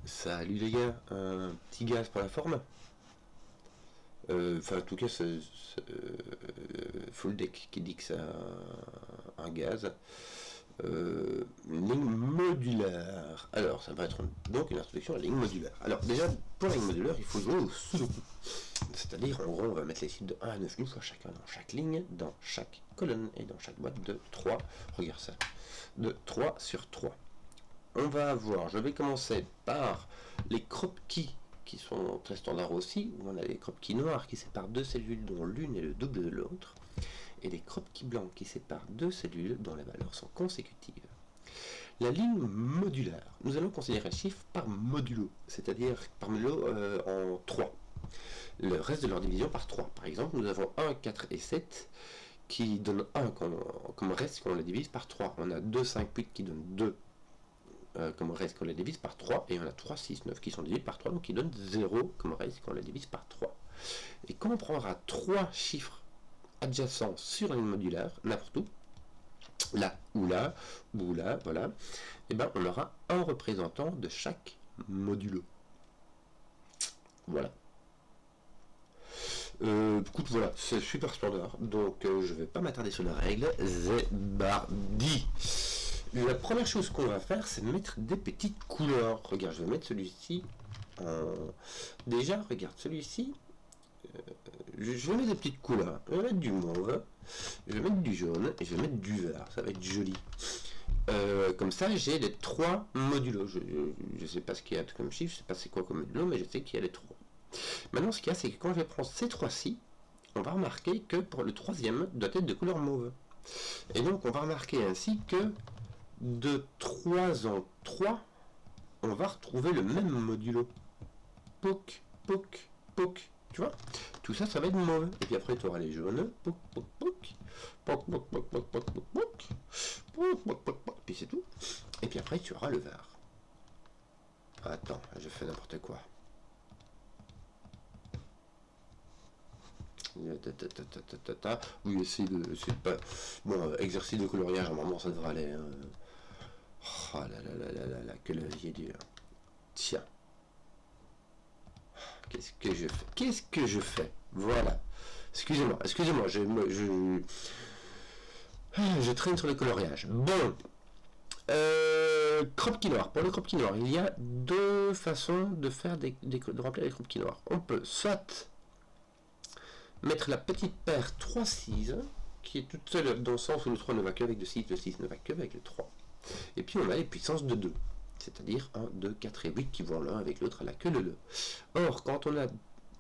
Salut les gars, un petit gaz pour la forme. Enfin, en tout cas, c'est Full Deck qui dit que c'est un gaz. Une ligne modulaire. Alors, ça va être donc une introduction à la ligne modulaire. Alors, déjà, pour la ligne modulaire, il faut jouer au sudoku. C'est-à-dire, en gros, on va mettre les chiffres de 1 à 9 une fois chacun dans chaque ligne, dans chaque colonne et dans chaque boîte de 3. Regarde ça. De 3 sur 3. On va avoir, je vais commencer par les crop keys qui sont très standards aussi, où on a les crop keys noirs qui séparent deux cellules dont l'une est le double de l'autre, et les crop keys blancs qui séparent deux cellules dont les valeurs sont consécutives. La ligne modulaire, nous allons considérer le chiffre par modulo, c'est-à-dire par modulo en 3. Le reste de leur division par 3. Par exemple, nous avons 1, 4 et 7 qui donnent 1 comme reste quand on les divise par 3. On a 2, 5, 8 qui donnent 2 comme reste qu'on les divise par 3, et on a 3, 6, 9 qui sont divisés par 3, donc qui donnent 0 comme reste qu'on les divise par 3. Et quand on prendra 3 chiffres adjacents sur la ligne modulaire, n'importe où, là, ou là, ou là, voilà, et ben on aura un représentant de chaque modulo. Voilà. Écoute, voilà, c'est super standard, donc je vais pas m'attarder sur la règle, c'est bardi. La première chose qu'on va faire, c'est mettre des petites couleurs. Regarde, je vais mettre celui-ci en... Déjà, regarde, celui-ci, je vais mettre des petites couleurs. Je vais mettre du mauve, je vais mettre du jaune, et je vais mettre du vert. Ça va être joli. Comme ça, j'ai les 3 modulos. Je sais pas ce qu'il y a comme chiffre, je sais pas c'est quoi comme modulo, mais je sais qu'il y a les 3. Maintenant, ce qu'il y a, c'est que quand je vais prendre ces 3-ci, on va remarquer que pour le troisième, doit être de couleur mauve. Et donc, on va remarquer ainsi que de 3 en 3, on va retrouver le même modulo. Poc, poc, poc. Tu vois? Tout ça, ça va être mauve. Et puis après, tu auras les jaunes. Poc, poc, poc. Poc, poc, poc, poc, poc, poc, poc. Poc, poc, poc, poc. Puis c'est tout. Et puis après, tu auras le vert. Attends, j'ai fait n'importe quoi. Oui, c'est pas... Bon, exercice de coloriage, normalement, ça devrait aller. Oh là là là là là là, que la vie est dure. Tiens. Qu'est-ce que je fais? Qu'est-ce que je fais? Voilà. Excusez-moi, je traîne sur le coloriage. Bon. Crop key noir. Pour le crop key noir, il y a deux façons de faire de remplir les crop key noirs. On peut soit mettre la petite paire 3-6, qui est toute seule dans le sens où le 3 ne va qu'avec le 6 ne va qu'avec le 3. Et puis on a les puissances de 2, c'est-à-dire 1, 2, 4 et 8 qui vont l'un avec l'autre à la queue leu. Or, quand on a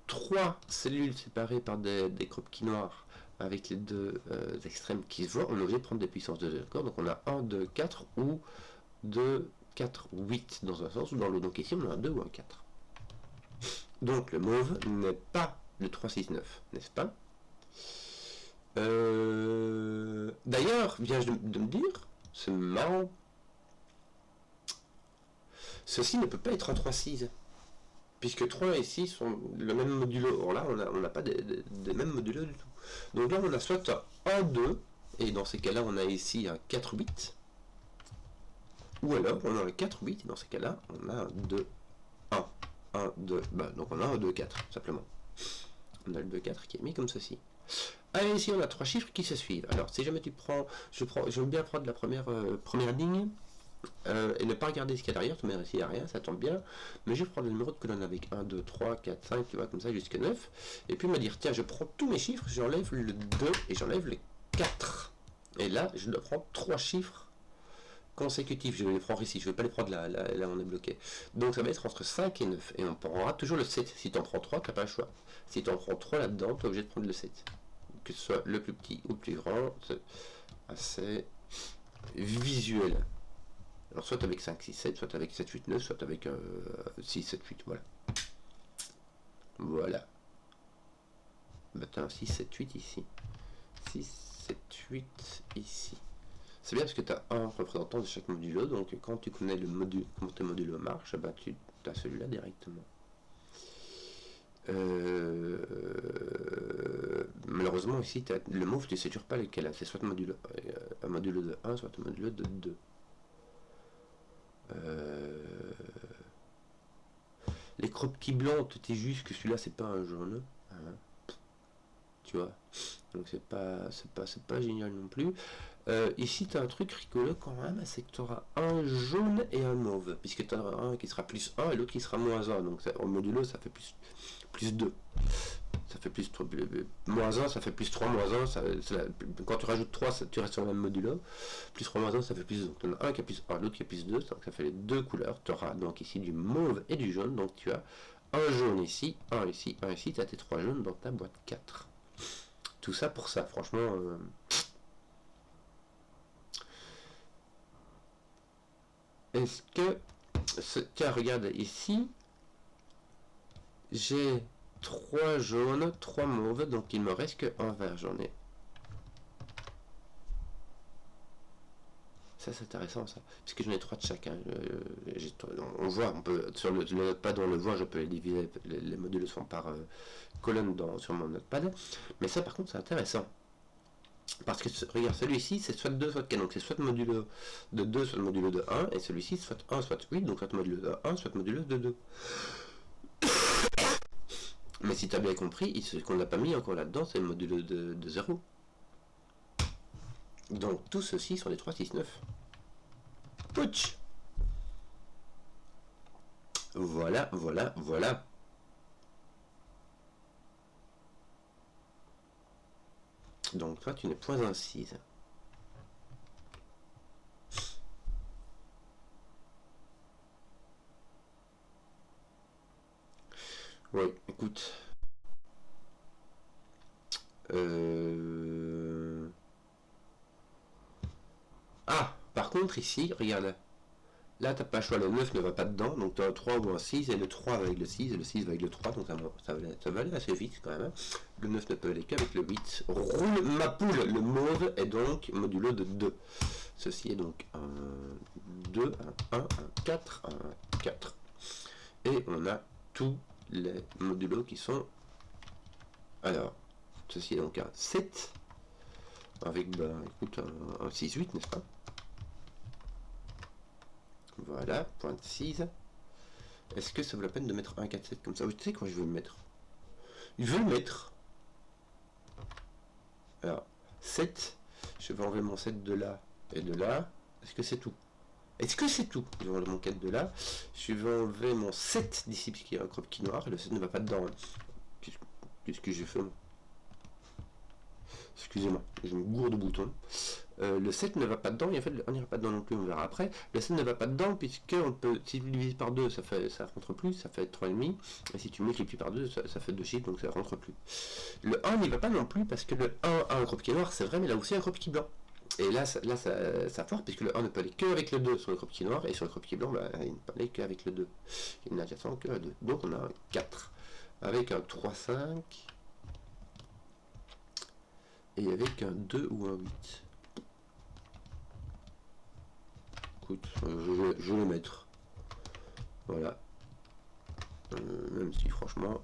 3 cellules séparées par des crop keys noirs avec les deux extrêmes qui se voient, on est obligé de prendre des puissances de 2, d'accord? Donc on a 1, 2, 4 ou 2, 4, 8 dans un sens ou dans l'autre. Donc ici on a un 2 ou un 4. Donc le mauve n'est pas le 3, 6, 9, n'est-ce pas? D'ailleurs, viens de me dire, c'est marrant, ceci ne peut pas être un 3-6, puisque 3 et 6 sont le même modulo. Or là, on n'a pas des mêmes modulos du tout. Donc là, on a soit un 2, et dans ces cas-là, on a ici un 4-8, ou alors on a un 4-8, et dans ces cas-là, on a un 2, 1, 1, 2, bah, donc on a un 2, 4, simplement. On a le 2, 4 qui est mis comme ceci. Allez, ici on a 3 chiffres qui se suivent. Alors, si jamais tu prends, je veux bien prendre la première ligne, et ne pas regarder ce qu'il y a derrière, tu mets ici il n'y a rien, ça tombe bien, mais je vais prendre le numéro de colonne avec 1, 2, 3, 4, 5, tu vois, comme ça jusqu'à 9, et puis me dire, tiens, je prends tous mes chiffres, j'enlève le 2 et j'enlève le 4. Et là, je dois prendre 3 chiffres consécutifs, je vais les prendre ici, je ne vais pas les prendre là on est bloqué. Donc ça va être entre 5 et 9, et on prendra toujours le 7. Si tu en prends 3, tu n'as pas le choix. Si tu en prends 3 là-dedans, tu es obligé de prendre le 7. Que ce soit le plus petit ou le plus grand, c'est assez visuel. Alors soit avec 5, 6, 7, soit avec 7, 8, 9, soit avec 6, 7, 8, voilà. Voilà. Maintenant 6, 7, 8 ici. 6, 7, 8 ici. C'est bien parce que tu as un représentant de chaque modulo, donc quand tu connais le module, comment tes modulos marchent, bah tu as celui-là directement. Malheureusement ici, le mauve, tu sais toujours pas lequel, c'est soit un modulo de 1, soit un modulo de 2. Les croquis blancs, tu es juste que celui-là c'est pas un jaune. Hein, tu vois. Donc c'est pas génial non plus. Ici tu as un truc rigolo quand même, c'est que tu auras un jaune et un mauve, puisque tu en auras un qui sera plus 1 et l'autre qui sera moins 1. Donc au modulo ça fait plus 2. Ça fait plus 3, moins 1, ça fait plus 3, moins 1, quand tu rajoutes 3, tu restes sur le même modulo. Plus 3, moins 1, ça fait plus 2. Donc tu en as un qui a plus 1, l'autre qui a plus 2, donc ça fait les deux couleurs. Tu auras donc ici du mauve et du jaune, donc tu as un jaune ici, un ici, un ici, tu as tes 3 jaunes dans ta boîte 4. Tout ça pour ça, franchement. Est-ce que... Tiens, regarde ici. J'ai 3 jaunes, 3 mauves, donc il me reste que un vert, j'en ai. Ça c'est intéressant ça, puisque j'en ai 3 de chacun. On voit, on peut, sur le notepad on le voit, je peux les diviser, les modules sont par colonne sur mon notepad. Mais ça par contre c'est intéressant. Parce que regarde, celui-ci c'est soit 2 soit 4, donc c'est soit modulo de 2 soit modulo de 1, et celui-ci soit 1 soit 8, donc soit modulo de 1 soit modulo de 2. Mais si tu as bien compris, ce qu'on n'a pas mis encore là-dedans, c'est le modulo de 0. Donc tout ceci sont les 3, 6, 9. Pouch. Voilà, voilà, voilà. Donc toi tu n'es point incise. Oui, écoute. Ah, par contre ici, regarde. Là, t'as pas le choix, le 9 ne va pas dedans, donc tu as un 3 ou un 6, et le 3 va avec le 6, et le 6 va avec le 3, donc ça va aller assez vite quand même. Hein. Le 9 ne peut aller qu'avec le 8. Roule ma poule, le mauve est donc modulo de 2. Ceci est donc un 2, un 1, un 4, un 4. Et on a tous les modulos qui sont... Alors, ceci est donc un 7, avec, écoute, un 6-8, n'est-ce pas? Voilà, point 6. Est-ce que ça vaut la peine de mettre un 4, 7 comme ça? Oui, tu sais quoi, je veux le mettre. Je veux le mettre. Alors, 7. Je vais enlever mon 7 de là et de là. Est-ce que c'est tout? Est-ce que c'est tout? Je vais enlever mon 4 de là. Je vais enlever mon 7 d'ici, puisqu'il y a un croquis noir. Le 7 ne va pas dedans. Qu'est-ce que j'ai fait? Excusez-moi, je me gourde de boutons. Le 7 ne va pas dedans, et en fait, on n'ira pas dedans non plus, on verra après. Le 7 ne va pas dedans, puisque on peut, si tu divises par 2, ça rentre plus, ça fait 3,5. Et si tu multiplies par 2, ça fait 2 chiffres, donc ça rentre plus. Le 1 n'y va pas non plus, parce que le 1 a un croquis noir, c'est vrai, mais il a aussi un croquis blanc. Et là, ça foire, puisque le 1 ne peut aller qu'avec le 2 sur le croquis noir, et sur le croquis blanc, il ne peut aller qu'avec le 2. Il n'a qu'à que 2. Donc on a un 4, avec un 3, 5, et avec un 2 ou un 8. Écoute, je vais le mettre. Voilà. Même si franchement,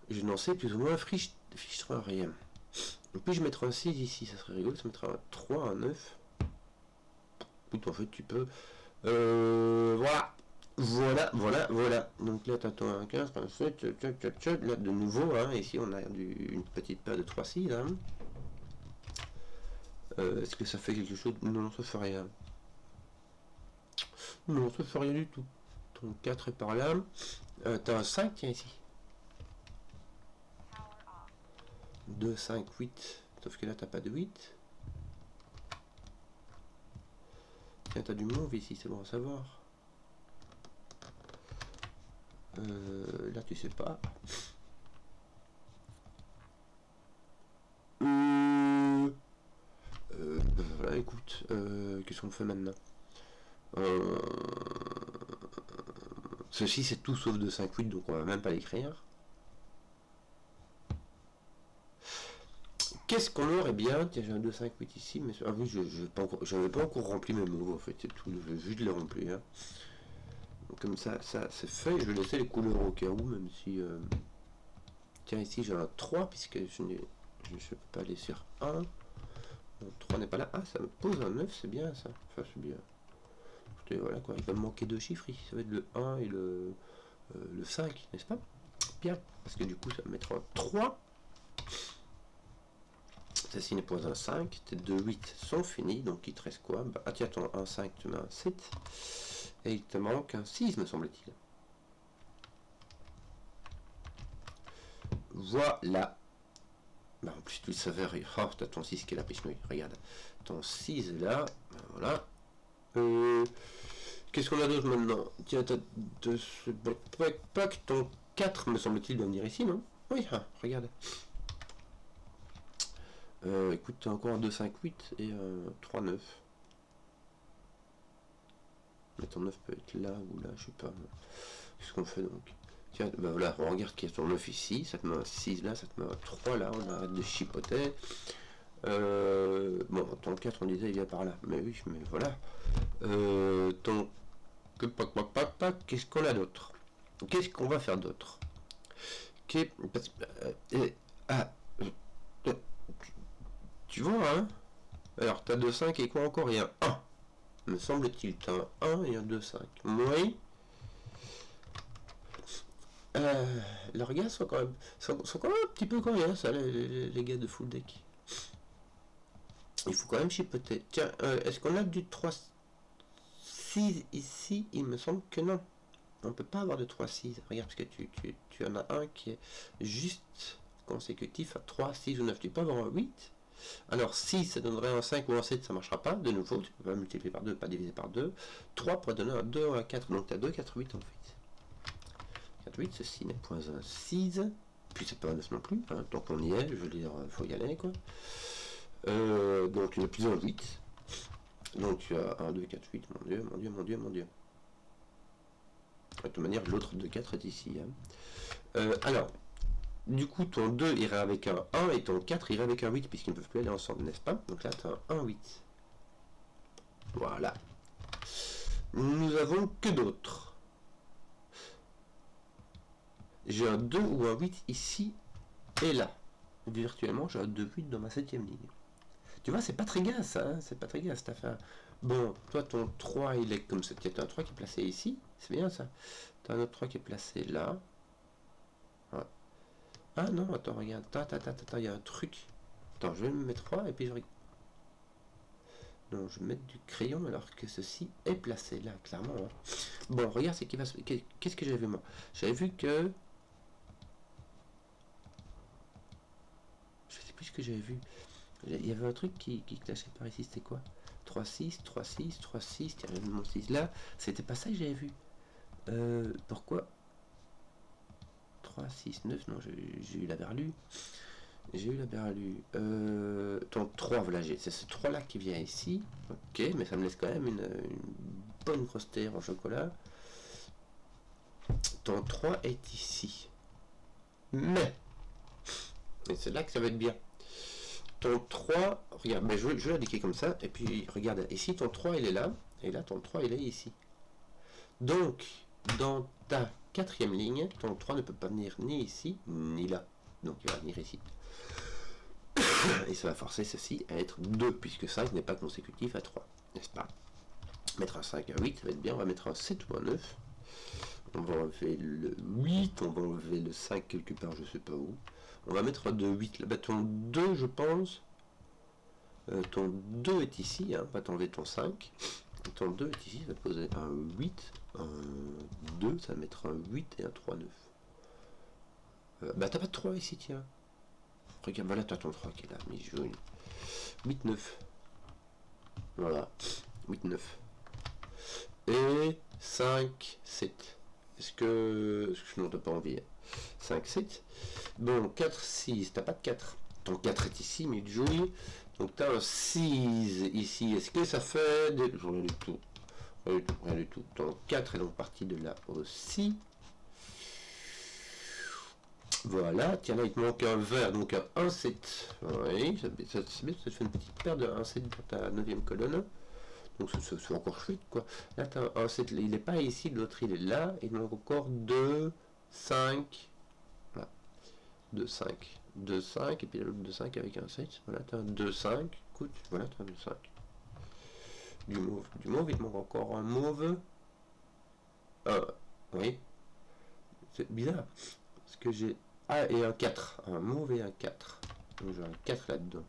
je n'en sais plus ou moins fichtre rien. Et puis je mettrai un 6 ici, ça serait rigolo, ça mettra un 3, un 9. Écoute, en fait tu peux. Voilà. Voilà. Donc là, tu as ton 15, un 7, là de nouveau, hein, ici on a une petite paire de 3, 6. Hein. Est-ce que ça fait quelque chose? Non, ça fait rien. Non, ça fait rien du tout. Ton 4 est par là. T'as un 5, tiens ici. 2, 5, 8. Sauf que là, t'as pas de 8. Tiens, t'as du mauve ici, c'est bon à savoir. Là, tu sais pas. Voilà, écoute, qu'est-ce qu'on fait maintenant? Ceci, c'est tout sauf de 5, 8, donc on va même pas l'écrire. Qu'est-ce qu'on aurait bien? Tiens, j'ai un 2, 5, 8 ici, mais ah oui, je n'avais pas encore rempli mes mots en fait, c'est tout, je vais juste les remplir. Hein. Comme ça c'est fait, je vais laisser les couleurs au cas où, même si... Tiens, ici j'ai un 3, puisque je ne peux pas aller sur 1. Le 3 n'est pas là. Ah, ça me pose un 9, c'est bien ça. Enfin, c'est bien. Écoutez, voilà quoi, il va me manquer 2 chiffres ici, ça va être le 1 et le le 5, n'est-ce pas? Bien, parce que du coup, ça va mettre un 3. Ceci n'est pas un 5. Tes 2 8 sont finis, donc il te reste quoi? Bah, ah tiens, ton 1 5, tu mets un 7. Et il te manque un 6, me semble-t-il. Voilà. Bah, en plus, tu le savais. Oh, t'as ton 6 qui est là, Pichnouille. Regarde. Ton 6 est là. Ben, voilà. Qu'est-ce qu'on a d'autre maintenant? Tiens, t'as de ce backpack. Ton 4, me semble-t-il, doit venir ici, non? Oui, ah, regarde. Écoute, t'as encore un 2, 5, 8 et un 3, 9. Mais ton 9 peut être là ou là, je sais pas. Qu'est-ce qu'on fait donc? Tiens, bah voilà, on regarde qu'il y a ton 9 ici, ça te met un 6 là, ça te met un 3 là, on arrête de chipoter. Bon, ton 4 on disait il vient par là, mais oui, mais voilà. Ton... Qu'est-ce qu'on a d'autre? Qu'est-ce qu'on va faire d'autre? Tu vois, hein? Alors, t'as 2, 5 et quoi encore? Il y a un 1. Me semble-t-il, t'as un 1 et un 2, 5. Oui. Leurs gars sont quand même un petit peu coriaces, ça, les gars de full deck. Il faut quand même chipoter. Tiens, est-ce qu'on a du 3 6 ici? Il me semble que non. On peut pas avoir de 3 6. Regarde, parce que tu en as un qui est juste consécutif à 3, 6 ou 9. Tu peux avoir un 8. Alors 6, ça donnerait un 5 ou un 7, ça marchera pas. De nouveau, tu peux pas multiplier par 2, pas diviser par 2. 3 pourrait donner un 2 ou un 4. Donc tu as 2, 4, 8 en fait. 4, 8, ceci n'est point un 6. Puis c'est pas un 9 non plus. Hein, tant qu'on y est, je veux dire, il faut y aller quoi. Donc tu n'as plus un 8. Donc tu as 1, 2, 4, 8. Mon Dieu, mon Dieu, mon Dieu, mon Dieu. De toute manière, l'autre de 4 est ici. Hein. Alors, du coup, ton 2 irait avec un 1 et ton 4 irait avec un 8, puisqu'ils ne peuvent plus aller ensemble, n'est-ce pas? Donc là, tu as un 8. Voilà. Nous avons que d'autres. J'ai un 2 ou un 8 ici et là. Virtuellement, j'ai un 2, 8 dans ma 7ème ligne. Tu vois, c'est pas très gaz, ça. Hein, c'est pas très gaz, cette affaire. Bon, toi, ton 3, il est comme ça. Tu as un 3 qui est placé ici. C'est bien, ça. Tu as un autre 3 qui est placé là. Ouais. Ah non, attends, regarde. Attends, il y a un truc. Attends, je vais me mettre 3 et puis je regarde. Non, je vais mettre du crayon alors que ceci est placé là, clairement. Hein. Bon, regarde ce qui va se... Qu'est-ce que j'avais vu, moi? J'avais vu que... Je sais plus ce que j'avais vu. Il y avait un truc qui clashait par ici, c'était quoi? 3, 6, 3, 6, 3, 6, tiens, j'avais mon 6 là. C'était pas ça que j'avais vu. Pourquoi 3, 6, 9, non, j'ai eu la berlue. J'ai eu la berlue. Ton 3, voilà, c'est ce 3 là qui vient ici. Ok, mais ça me laisse quand même une bonne grosse terre en chocolat. Ton 3 est ici. Mais, et c'est là que ça va être bien. Ton 3, regarde, mais je vais l'indiquer comme ça, et puis regarde, ici ton 3 il est là, et là ton 3 il est ici. Donc, dans ta 4ème ligne, ton 3 ne peut pas venir ni ici, ni là. Donc il va venir ici. Et ça va forcer ceci à être 2, puisque 5 n'est pas consécutif à 3, n'est-ce pas? Mettre un 5 à 8, ça va être bien, on va mettre un 7 ou un 9. On va enlever le 8, on va enlever le 5 quelque part, je sais pas où. On va mettre un 2, 8, là, bah, ton 2 je pense. Ton 2 est ici, hein, on va t'enlever ton 5. Ton 2 est ici, ça va poser un 8, un 2, ça va mettre un 8 et un 3, 9. Bah t'as pas de 3 ici, tiens. Regarde, voilà, t'as ton 3 qui est là, mais je... 8, 9. Voilà, 8, 9. Et 5, 7. Est-ce que... Non, t'as pas envie. 5, 7. Bon, 4, 6. T'as pas de 4. Ton 4 est ici, mais du jouille. Donc t'as un 6 ici. Est-ce que ça fait... Rien du tout. Rien du tout, rien du tout. Ton 4 est donc parti de là aussi. Voilà, tiens là il te manque un vert, donc un 1, 7. Oui, ça te fait une petite paire de 1, 7 pour ta 9ème colonne. Donc c'est encore chouette quoi. Là tu as un 7, il n'est pas ici, l'autre il est là. Il manque encore 2, 5. Voilà. 2, 5. 2, 5. Et puis l'autre 2, 5 avec un 7. Voilà, tu as un 2, 5. Écoute, voilà, tu as un 2, 5. Du mauve. Du mauve, il te manque encore un mauve. Oui. c'est bizarre. Parce que j'ai... Ah, et un 4. Un mauve et un 4. Donc j'ai un 4 là-dedans.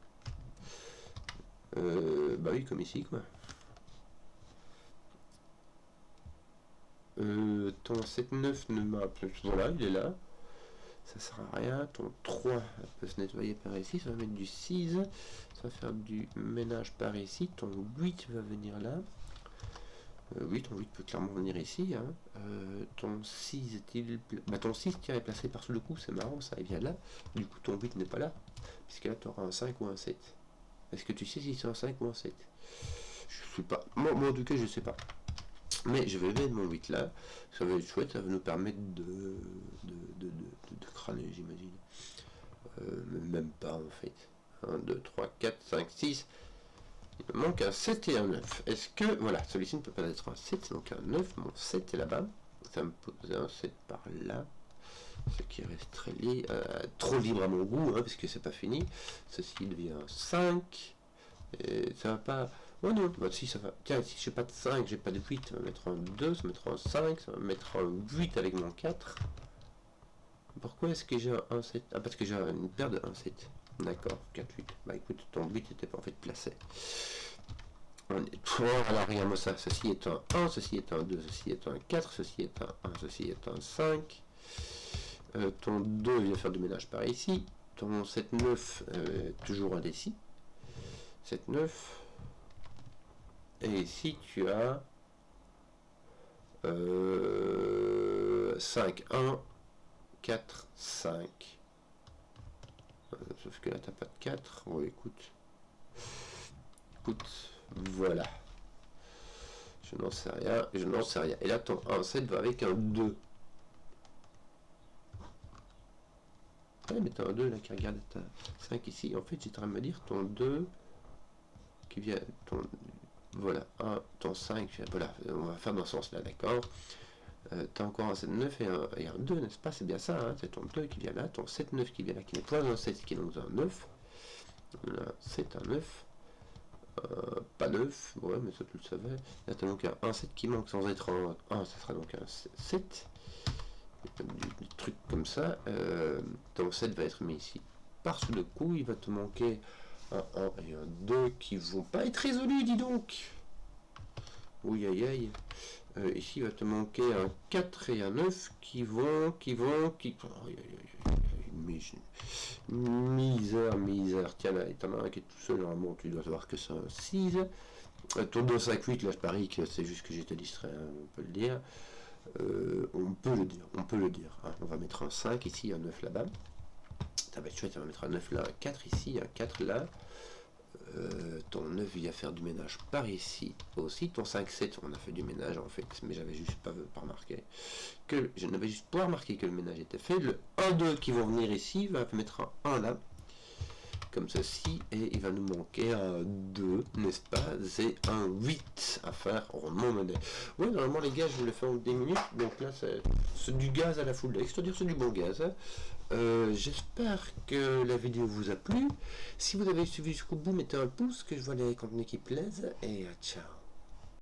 Bah oui, comme ici, quoi. Ton 7-9 ne m'a plus... Voilà, il est là. Ça sert à rien. Ton 3 peut se nettoyer par ici. Ça va mettre du 6. Ça va faire du ménage par ici. Ton 8 va venir là. Oui, ton 8 peut clairement venir ici. Hein. Ton 6 est-il... Bah, ton 6 qui est placé par-sous le coup, c'est marrant, ça, il vient là. Du coup, ton 8 n'est pas là. Puisque là, tu auras un 5 ou un 7. Est-ce que tu sais si c'est un 5 ou un 7? Je sais pas. Moi, en tout cas, je sais pas. Mais je vais mettre mon 8 là. Ça va être chouette, ça va nous permettre de crâner, j'imagine. Même pas, en fait. 1, 2, 3, 4, 5, 6... Il me manque un 7 et un 9. Est-ce que... Voilà, celui-ci ne peut pas être un 7, c'est donc un 9. Mon 7 est là-bas. Ça me pose un 7 par là. Ce qui reste très trop libre à mon goût, hein, parce que c'est pas fini. Ceci devient un 5. Et ça va pas... Oh non, bah si, ça va... Tiens, si j'ai pas de 5, j'ai pas de 8, ça va mettre un 2, ça va mettre un 5, ça va mettre un 8 avec mon 4. Pourquoi est-ce que j'ai un 7? Ah, parce que j'ai une paire de 1, 7. D'accord, 4, 8. Bah écoute, ton 8 n'était pas en fait placé. Voilà, regarde-moi ça. Ceci est un 1, ceci est un 2, ceci est un 4, ceci est un 1, ceci est un 5. Ton 2 vient faire du ménage par ici. Ton 7, 9, toujours indécis. 7, 9. Et ici, tu as 5, 1, 4, 5. Sauf que là, t'as pas de 4. Bon, écoute. Voilà. Je n'en sais rien. Je n'en sais rien. Et là, ton 1, 7 va avec un 2. Ouais, mais t'as un 2 là qui regarde ta 5 ici. En fait, j'étais en train de me dire ton 2 qui vient. Voilà. Ton 5. Voilà. On va faire dans ce sens là, d'accord. T'as encore un 7, 9 et un 2, n'est-ce pas? C'est bien ça, hein, c'est ton 2 qui vient là, ton 7, 9 qui vient là, qui n'est pas un 7, qui est donc un 9. Là, c'est un 9. Pas 9, ouais, mais ça tu le savais. Là, t'as donc un 7 qui manque sans être un 1, ça sera donc un 7. Du truc comme ça. Ton 7 va être mis ici. Par-sous le coup, il va te manquer un 1 et un 2 qui vont pas être résolus, dis donc. Oui, aïe aïe. Ici, il va te manquer un 4 et un 9 qui vont... Misère. Tiens, là, t'en as un qui est tout seul, normalement, tu dois savoir que c'est un 6. Ton 2, 5, 8, là, je parie que c'est juste que j'étais distrait, hein, on peut le dire. On peut le dire. Hein. On va mettre un 5 ici, un 9 là-bas. Ça va être chouette, on va mettre un 9 là, un 4 ici, un 4 là. Ton 9 vient faire du ménage par ici aussi. Ton 5-7 on a fait du ménage en fait, mais j'avais juste pas remarqué que je n'avais juste pas remarqué que le ménage était fait. Le 1-2 qui vont venir ici va mettre un 1 là comme ceci et il va nous manquer un 2, n'est-ce pas? C'est un 8 à faire rondement mené. Ouais, normalement les gars je vous le fais en 10 minutes, donc là c'est du gaz à la full deck, c'est-à-dire c'est du bon gaz. Hein. J'espère que la vidéo vous a plu. Si vous avez suivi jusqu'au bout, mettez un pouce, que je vois les contenus qui plaisent, et ciao.